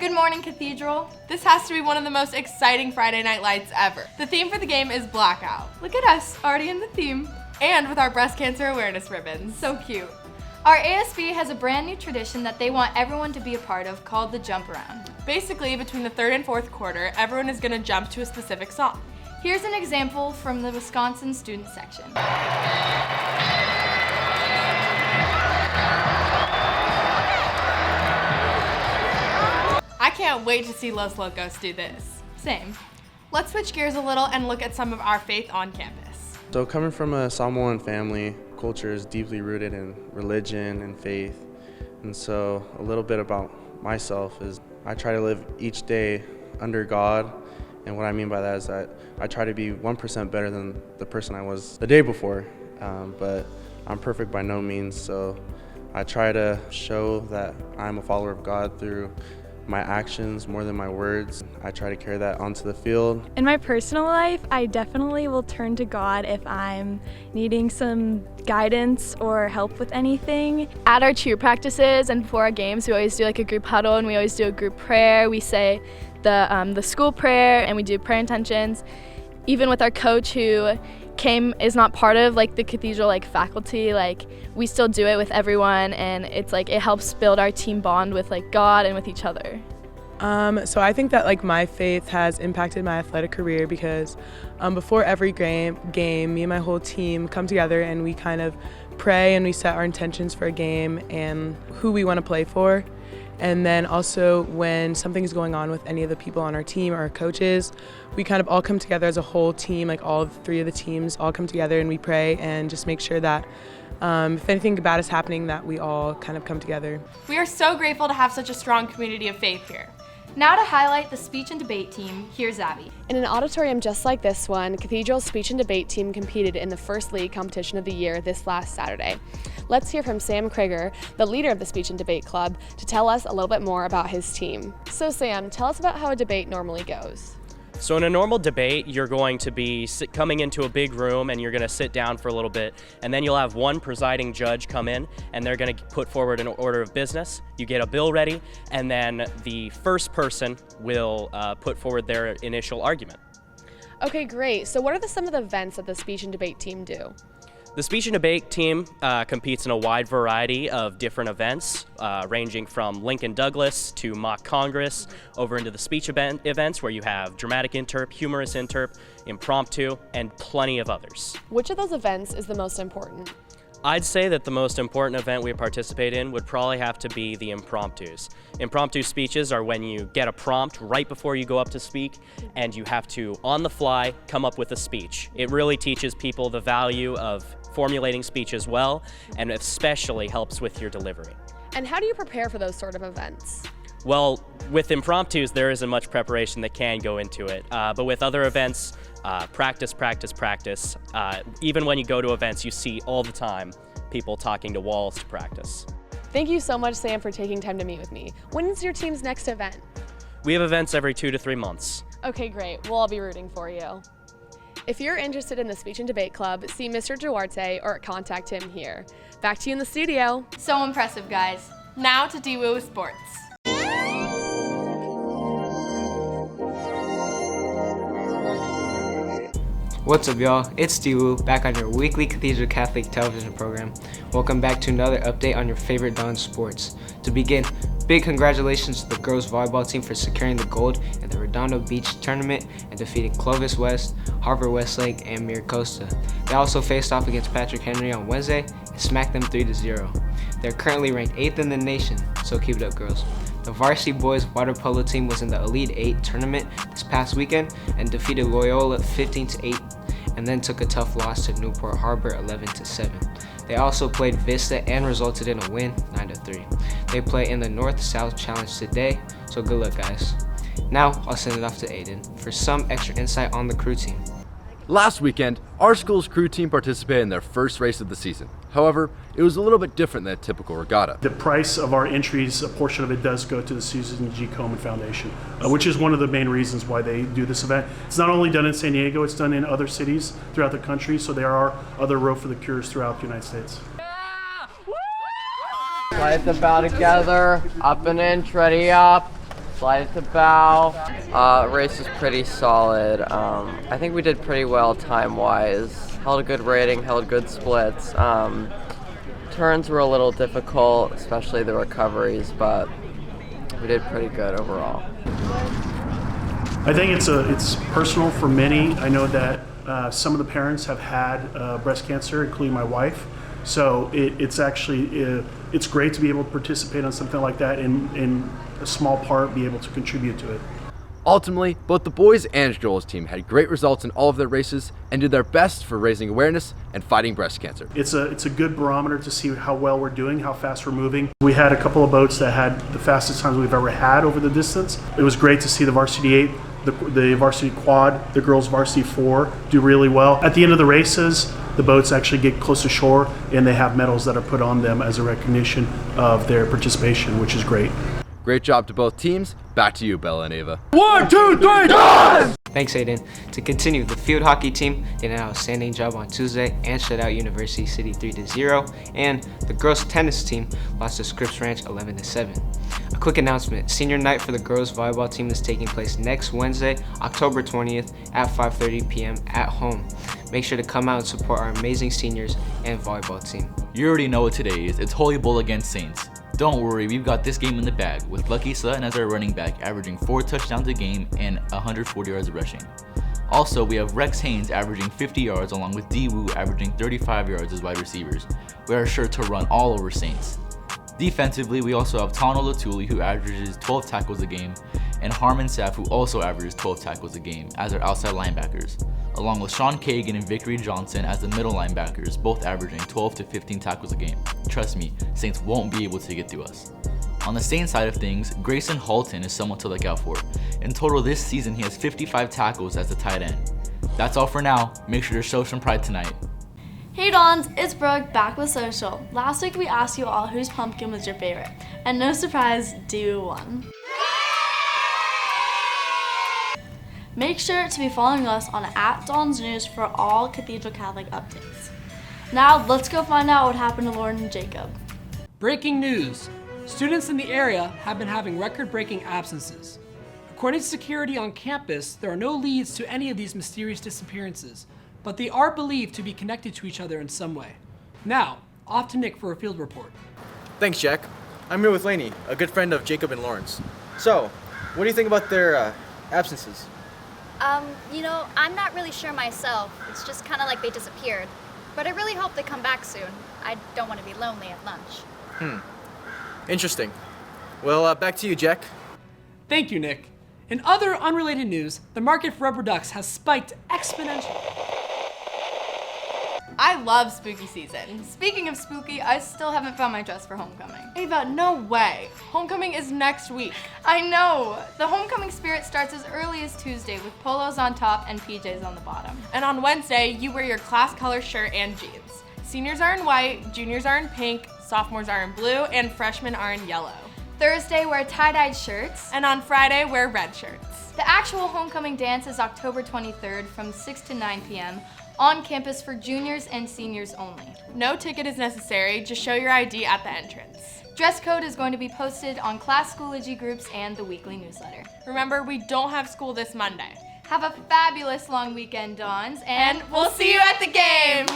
Good morning, Cathedral. This has to be one of the most exciting Friday night lights ever. The theme for the game is Blackout. Look at us, already in the theme. And with our breast cancer awareness ribbons. So cute. Our ASB has a brand new tradition that they want everyone to be a part of called the Jump Around. Basically, between the third and fourth quarter, everyone is gonna jump to a specific song. Here's an example from the Wisconsin student section. I can't wait to see Los Locos do this. Same. Let's switch gears a little and look at some of our faith on campus. So coming from a Samoan family, culture is deeply rooted in religion and faith. And so a little bit about myself is I try to live each day under God. And what I mean by that is that I try to be 1% better than the person I was the day before. But I'm perfect by no means. So I try to show that I'm a follower of God through my actions more than my words. I try to carry that onto the field. In my personal life, I definitely will turn to God if I'm needing some guidance or help with anything. At our cheer practices and before our games, we always do like a group huddle and we always do a group prayer. We say the school prayer and we do prayer intentions. Even with our coach who is not part of like the Cathedral like faculty, like we still do it with everyone, and it's like it helps build our team bond with like God and with each other. So I think that like my faith has impacted my athletic career because before every game, me and my whole team come together and we kind of pray and we set our intentions for a game and who we want to play for. And then also when something is going on with any of the people on our team or our coaches, we kind of all come together as a whole team, like all three of the teams all come together and we pray and just make sure that if anything bad is happening, that we all kind of come together. We are so grateful to have such a strong community of faith here. Now to highlight the speech and debate team, here's Abby. In an auditorium just like this one, Cathedral's speech and debate team competed in the first league competition of the year this last Saturday. Let's hear from Sam Krieger, the leader of the speech and debate club, to tell us a little bit more about his team. So Sam, tell us about how a debate normally goes. So in a normal debate, you're going to be coming into a big room and you're going to sit down for a little bit, and then you'll have one presiding judge come in and they're going to put forward an order of business. You get a bill ready, and then the first person will put forward their initial argument. Okay, great. So what are some of the events that the speech and debate team do? The speech and debate team competes in a wide variety of different events, ranging from Lincoln Douglas to mock Congress, over into the speech events where you have dramatic interp, humorous interp, impromptu, and plenty of others. Which of those events is the most important? I'd say that the most important event we participate in would probably have to be the impromptus. Impromptu speeches are when you get a prompt right before you go up to speak and you have to, on the fly, come up with a speech. It really teaches people the value of formulating speeches well, and especially helps with your delivery. And how do you prepare for those sort of events? Well, with impromptus, there isn't much preparation that can go into it, but with other events, practice. Even when you go to events, you see all the time people talking to walls to practice. Thank you so much, Sam, for taking time to meet with me. When is your team's next event? We have events every 2 to 3 months. Okay, great. We'll all be rooting for you. If you're interested in the Speech and Debate Club, see Mr. Duarte or contact him here. Back to you in the studio. So impressive, guys. Now to DWU Sports. What's up, y'all? It's DWU, back on your weekly Cathedral Catholic television program. Welcome back to another update on your favorite Dawn sports. To begin, big congratulations to the girls volleyball team for securing the gold in the Redondo Beach tournament and defeating Clovis West, Harvard Westlake, and Miracosta. They also faced off against Patrick Henry on Wednesday and smacked them 3-0. They're currently ranked 8th in the nation, so keep it up, girls. The varsity boys water polo team was in the Elite 8 tournament this past weekend and defeated Loyola 15-8, and then took a tough loss to Newport Harbor 11-7. They also played Vista and resulted in a win 9-3. They play in the North-South Challenge today, so good luck, guys. Now I'll send it off to Aiden for some extra insight on the crew team. Last weekend, our school's crew team participated in their first race of the season. However, it was a little bit different than a typical regatta. The price of our entries, a portion of it does go to the Susan G. Komen Foundation, which is one of the main reasons why they do this event. It's not only done in San Diego, it's done in other cities throughout the country, so there are other Row for the Cures throughout the United States. Play the bow together, up and in, ready up. Slide it to bow. Race was pretty solid. I think we did pretty well time-wise. Held a good rating, held good splits. Turns were a little difficult, especially the recoveries, but we did pretty good overall. I think it's personal for many. I know that some of the parents have had breast cancer, including my wife. So it's actually it's great to be able to participate on something like that in a small part, be able to contribute to it. Ultimately, both the boys and girls team had great results in all of their races and did their best for raising awareness and fighting breast cancer. It's a good barometer to see how well we're doing, how fast we're moving. We had a couple of boats that had the fastest times we've ever had over the distance. It was great to see the Varsity 8, the Varsity Quad, the girls Varsity 4 do really well. At the end of the races, the boats actually get close to shore and they have medals that are put on them as a recognition of their participation, which is great. Great job to both teams. Back to you, Bella and Ava. 1, 2, 3, done! Thanks, Aiden. To continue, the field hockey team did an outstanding job on Tuesday and shut out University City 3-0, and the girls tennis team lost to Scripps Ranch 11-7. A quick announcement, senior night for the girls volleyball team is taking place next Wednesday, October 20th at 5:30 p.m. at home. Make sure to come out and support our amazing seniors and volleyball team. You already know what today is. It's Holy Bowl against Saints. Don't worry, we've got this game in the bag, with Lucky Sutton as our running back, averaging 4 touchdowns a game and 140 yards rushing. Also, we have Rex Haynes averaging 50 yards, along with D. Wu averaging 35 yards as wide receivers. We are sure to run all over Saints. Defensively, we also have Tano Latuli, who averages 12 tackles a game, and Harmon Saff, who also averages 12 tackles a game, as our outside linebackers, along with Sean Kagan and Victory Johnson as the middle linebackers, both averaging 12 to 15 tackles a game. Trust me, Saints won't be able to get through us. On the Saints side of things, Grayson Halton is someone to look out for. In total this season, he has 55 tackles as a tight end. That's all for now. Make sure to show some pride tonight. Hey Dons, it's Brooke back with Social. Last week we asked you all whose pumpkin was your favorite, and no surprise, Dew won. Make sure to be following us on @DonsNews for all Cathedral Catholic updates. Now let's go find out what happened to Lauren and Jacob. Breaking news. Students in the area have been having record-breaking absences. According to security on campus, there are no leads to any of these mysterious disappearances, but they are believed to be connected to each other in some way. Now, off to Nick for a field report. Thanks, Jack. I'm here with Lainey, a good friend of Jacob and Lawrence. So, what do you think about their absences? I'm not really sure myself. It's just kind of like they disappeared. But I really hope they come back soon. I don't want to be lonely at lunch. Interesting. Well, back to you, Jack. Thank you, Nick. In other unrelated news, the market for rubber ducks has spiked exponentially. I love spooky season. Speaking of spooky, I still haven't found my dress for homecoming. Ava, no way. Homecoming is next week. I know! The homecoming spirit starts as early as Tuesday with polos on top and PJs on the bottom. And on Wednesday, you wear your class color shirt and jeans. Seniors are in white, juniors are in pink, sophomores are in blue, and freshmen are in yellow. Thursday, wear tie-dyed shirts. And on Friday, wear red shirts. The actual homecoming dance is October 23rd from 6 to 9 p.m. on campus for juniors and seniors only. No ticket is necessary, just show your ID at the entrance. Dress code is going to be posted on class Schoology groups and the weekly newsletter. Remember, we don't have school this Monday. Have a fabulous long weekend, Dons, and we'll see you at the game!